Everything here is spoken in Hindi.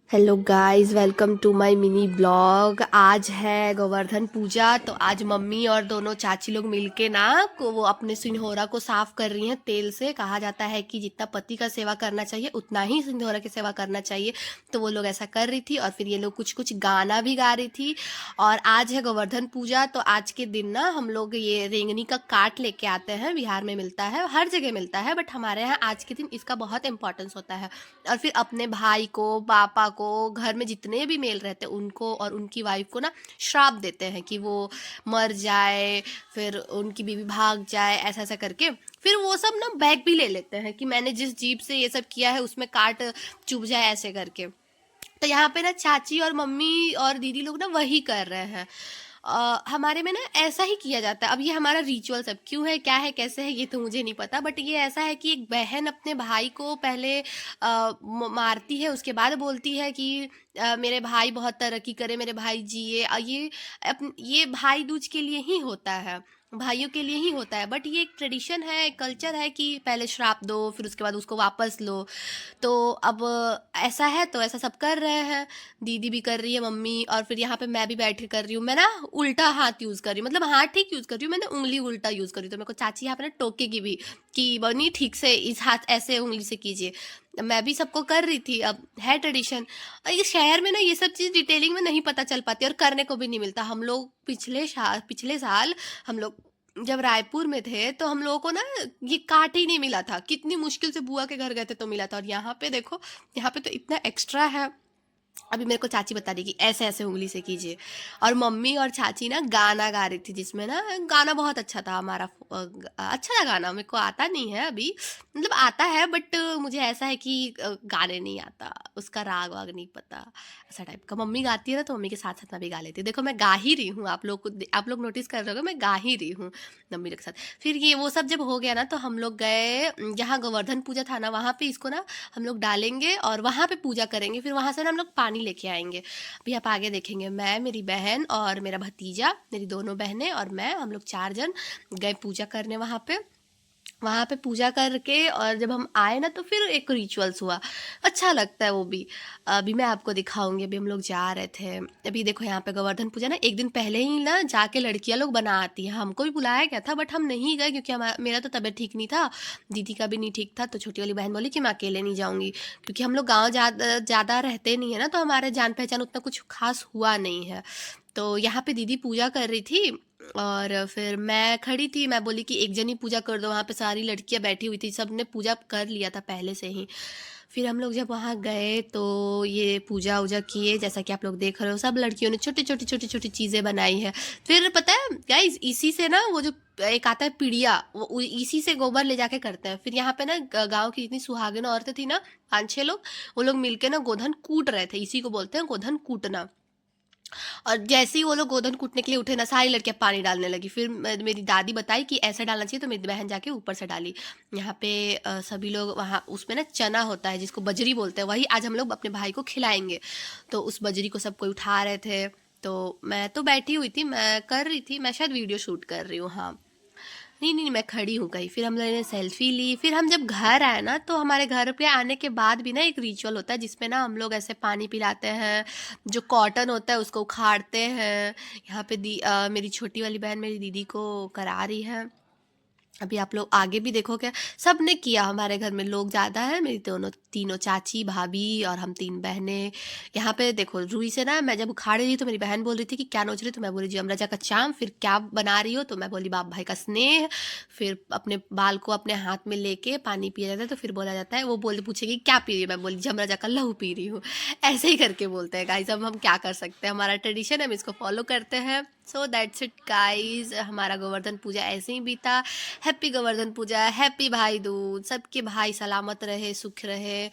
Hello guys, welcome to my mini blog. आज है गोवर्धन पूजा, तो आज मम्मी और दोनों चाची लोग मिलके ना को वो अपने सिंदूरा को साफ कर रही हैं तेल से। कहा जाता है कि जितना पति का सेवा करना चाहिए उतना ही सिंदूरा की सेवा करना चाहिए। तो वो लोग ऐसा कर रही थी और फिर ये लोग कुछ कुछ गाना भी गा रही थी। और आज है गोवर्धन पूजा, तो आज के दिन ना हम लोग ये रेंगनी का काट लेके आते हैं। बिहार में मिलता है, हर जगह मिलता है, बट हमारे यहाँ आज के दिन इसका बहुत इंपॉर्टेंस होता है। और फिर अपने भाई को, पापा को, घर में जितने भी मेल रहते हैं उनको और उनकी वाइफ को ना श्राप देते हैं कि वो मर जाए, फिर उनकी बीवी भाग जाए, ऐसा ऐसा करके। फिर वो सब ना बैग भी ले लेते हैं कि मैंने जिस जीप से ये सब किया है उसमें काट चुभ जाए, ऐसे करके। तो यहाँ पे ना चाची और मम्मी और दीदी लोग ना वही कर रहे हैं। हमारे में ना ऐसा ही किया जाता है। अब ये हमारा रिचुअल सब क्यों है, क्या है, कैसे है, ये तो मुझे नहीं पता, बट ये ऐसा है कि एक बहन अपने भाई को पहले मारती है, उसके बाद बोलती है कि मेरे भाई बहुत तरक्की करे, मेरे भाई जिए। ये भाई दूज के लिए ही होता है, भाइयों के लिए ही होता है, बट ये एक ट्रेडिशन है, एक कल्चर है कि पहले श्राप दो, फिर उसके बाद उसको वापस लो। तो अब ऐसा है, तो ऐसा सब कर रहे हैं। दीदी भी कर रही है, मम्मी, और फिर यहाँ पे मैं भी बैठ के कर रही हूँ। मैं ना उल्टा हाथ यूज़ कर रही हूँ, मतलब हाथ ठीक यूज़ कर रही हूँ, मैंने उंगली उल्टा यूज़ करी। तो मेरे को चाची यहाँ पे ना टोकेगी भी कि बनी ठीक से इस हाथ ऐसे उंगली से कीजिए। मैं भी सबको कर रही थी, अब है ट्रेडिशन। और ये शहर में ना ये सब चीज़ डिटेलिंग में नहीं पता चल पाती और करने को भी नहीं मिलता। हम लोग पिछले साल हम लोग जब रायपुर में थे तो हम लोगों को ना ये काट ही नहीं मिला था। कितनी मुश्किल से बुआ के घर गए थे तो मिला था। और यहाँ पे देखो, यहाँ पे तो इतना एक्स्ट्रा है। अभी मेरे को चाची बता रही कि ऐसे ऐसे उंगली से कीजिए। और मम्मी और चाची ना गाना गा रही थी, जिसमें ना गाना बहुत अच्छा था हमारा। अच्छा था गाना, मेरे को आता नहीं है अभी, मतलब आता है बट मुझे ऐसा है कि गाने नहीं आता, उसका राग वाग नहीं पता, ऐसा टाइप का। मम्मी गाती है ना तो मम्मी के साथ साथ मैं भी गा लेती हूँ। देखो मैं गा ही रही हूँ, आप लोग नोटिस कर रहे हो, मैं गा ही रही हूँ मम्मी के साथ। फिर ये वो सब जब हो गया ना तो हम लोग गए जहाँ गोवर्धन पूजा था ना, वहाँ पे इसको ना हम लोग डालेंगे और वहाँ पे पूजा करेंगे। फिर वहाँ से ना हम लोग पानी लेके आएंगे। अभी आप आगे देखेंगे, मैं, मेरी बहन और मेरा भतीजा, मेरी दोनों बहनें और मैं, हम लोग 4 जन गए पूजा करने वहाँ पे। वहाँ पे पूजा करके और जब हम आए ना तो फिर एक रिचुअल्स हुआ, अच्छा लगता है वो भी। अभी मैं आपको दिखाऊंगी। अभी हम लोग जा रहे थे, अभी देखो यहाँ पे गोवर्धन पूजा ना एक दिन पहले ही ना जाके लड़कियां लोग बना आती हैं। हमको भी बुलाया गया था बट हम नहीं गए क्योंकि मेरा तो तबीयत ठीक नहीं था, दीदी का भी नहीं ठीक था। तो छोटी वाली बहन बोली कि मैं अकेले नहीं जाऊँगी, क्योंकि हम लोग गाँव ज़्यादा रहते नहीं है ना, तो हमारे जान पहचान उतना कुछ खास हुआ नहीं है। तो यहाँ पे दीदी पूजा कर रही थी और फिर मैं खड़ी थी। मैं बोली कि एक जन ही पूजा कर दो, वहाँ पे सारी लड़कियाँ बैठी हुई थी, सब ने पूजा कर लिया था पहले से ही। फिर हम लोग जब वहाँ गए तो ये पूजा वूजा किए, जैसा कि आप लोग देख रहे हो, सब लड़कियों ने छोटी छोटी चीज़ें बनाई है। फिर पता है गाइस, इसी से ना वो जो एक आता है पीड़िया, वो इसी से गोबर ले जाके करते हैं। फिर यहाँ पे ना गांव की जितनी सुहागिन औरतें थी ना, 5-6 लोग, वो लोग मिलके ना गोधन कूट रहे थे। इसी को बोलते हैं गोधन कूटना। और जैसे ही वो लोग गोधन कूटने के लिए उठे ना, सारी लड़कियां पानी डालने लगी। फिर मेरी दादी बताई कि ऐसा डालना चाहिए, तो मेरी बहन जाके ऊपर से डाली। यहाँ पे सभी लोग वहाँ, उसमें ना चना होता है जिसको बजरी बोलते हैं, वही आज हम लोग अपने भाई को खिलाएंगे। तो उस बजरी को सब कोई उठा रहे थे। तो मैं तो बैठी हुई थी, मैं कर रही थी, मैं शायद वीडियो शूट कर रही हूँ, हाँ। नहीं नहीं, मैं खड़ी हूँ कहीं। फिर हम लोगों ने सेल्फी ली। फिर हम जब घर आए ना तो हमारे घर पे आने के बाद भी ना एक रिचुअल होता है जिसमें ना हम लोग ऐसे पानी पिलाते हैं, जो कॉटन होता है उसको उखाड़ते हैं। यहाँ पे मेरी छोटी वाली बहन मेरी दीदी को करा रही है। अभी आप लोग आगे भी देखो, क्या सबने किया। हमारे घर में लोग ज़्यादा है, मेरी दोनों तीनों चाची, भाभी और हम 3 बहनें। यहाँ पे देखो, रुई से ना मैं जब उखाड़ रही थी तो मेरी बहन बोल रही थी कि क्या नोच रही, तो मैं बोली जी अमराजा का चाम। फिर क्या बना रही हो, तो मैं बोली बाप भाई का स्नेह। फिर अपने बाल को अपने हाथ में लेके पानी पिया जाता है, तो फिर बोला जाता है, वो बोल पूछेगी क्या पी रही है, मैं बोली जी अमराजा का लहू पी रही हूँ। ऐसे ही करके बोलते हैं गाइस। अब हम क्या कर सकते हैं, हमारा ट्रेडिशन है, हम इसको फॉलो करते हैं। सो दैट्स इट गाइस, हमारा गोवर्धन पूजा ऐसे ही बीता। हैप्पी गोवर्धन पूजा, हैप्पी भाई दूज, सबके भाई सलामत रहे, सुख रहे।